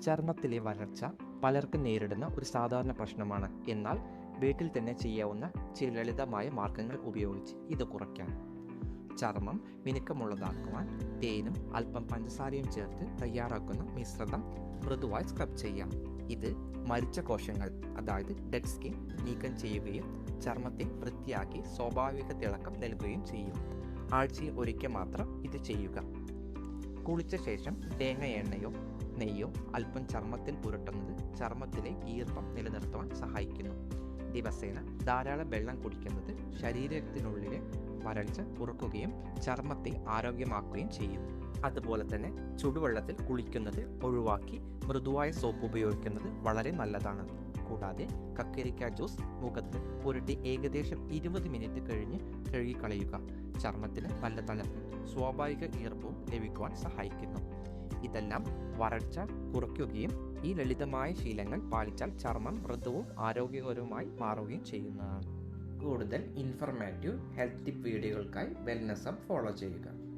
ചർമ്മത്തിലെ വരൾച്ച പലർക്കും നേരിടുന്ന ഒരു സാധാരണ പ്രശ്നമാണ്. എന്നാൽ വീട്ടിൽ തന്നെ ചെയ്യാവുന്ന ചില ലളിതമായ മാർഗങ്ങൾ ഉപയോഗിച്ച് ഇത് കുറയ്ക്കാം. ചർമ്മം മിനുക്കമുള്ളതാക്കുവാൻ തേനും അല്പം പഞ്ചസാരയും ചേർത്ത് തയ്യാറാക്കുന്ന മിശ്രിതം മൃദുവായി സ്ക്രബ് ചെയ്യാം. ഇത് മരിച്ച കോശങ്ങൾ, അതായത് ഡെഡ് സ്കിൻ, നീക്കം ചെയ്യുകയും ചർമ്മത്തെ വൃത്തിയാക്കി സ്വാഭാവിക തിളക്കം നൽകുകയും ചെയ്യും. ആഴ്ചയിൽ ഒരിക്കൽ മാത്രം ഇത് ചെയ്യുക. കുളിച്ച ശേഷം തേങ്ങ എണ്ണയോ നെയ്യോ അല്പം ചർമ്മത്തിൽ പുരട്ടുന്നത് ചർമ്മത്തിലെ ഈർപ്പം നിലനിർത്തുവാൻ സഹായിക്കുന്നു. ദിവസേന ധാരാളം വെള്ളം കുടിക്കുന്നത് ശരീരത്തിനുള്ളിലെ വരൾച്ച കുറയ്ക്കുകയും ചർമ്മത്തെ ആരോഗ്യമാക്കുകയും ചെയ്യും. അതുപോലെ തന്നെ ചുടുവെള്ളത്തിൽ കുളിക്കുന്നത് ഒഴിവാക്കി മൃദുവായ സോപ്പ് ഉപയോഗിക്കുന്നത് വളരെ നല്ലതാണ്. കൂടാതെ കക്കരിക്ക ജ്യൂസ് മുഖത്ത് പുരട്ടി ഏകദേശം 20 മിനിറ്റ് കഴിഞ്ഞ് കഴുകിക്കളയുക. ചർമ്മത്തിന് നല്ല തണുപ്പും സ്വാഭാവിക ഈർപ്പവും ലഭിക്കുവാൻ സഹായിക്കുന്നു. ഇതെല്ലാം വരൾച്ച കുറയ്ക്കുകയും ഈ ലളിതമായ ശീലങ്ങൾ പാലിച്ചാൽ ചർമ്മം മൃദുവും ആരോഗ്യകരവുമായി മാറുകയും ചെയ്യുന്നതാണ്. കൂടുതൽ ഇൻഫർമേറ്റീവ് ഹെൽത്ത് ടിപ്പ് വീഡിയോകൾക്കായി വെൽനസ് ഹബ് ഫോളോ ചെയ്യുക.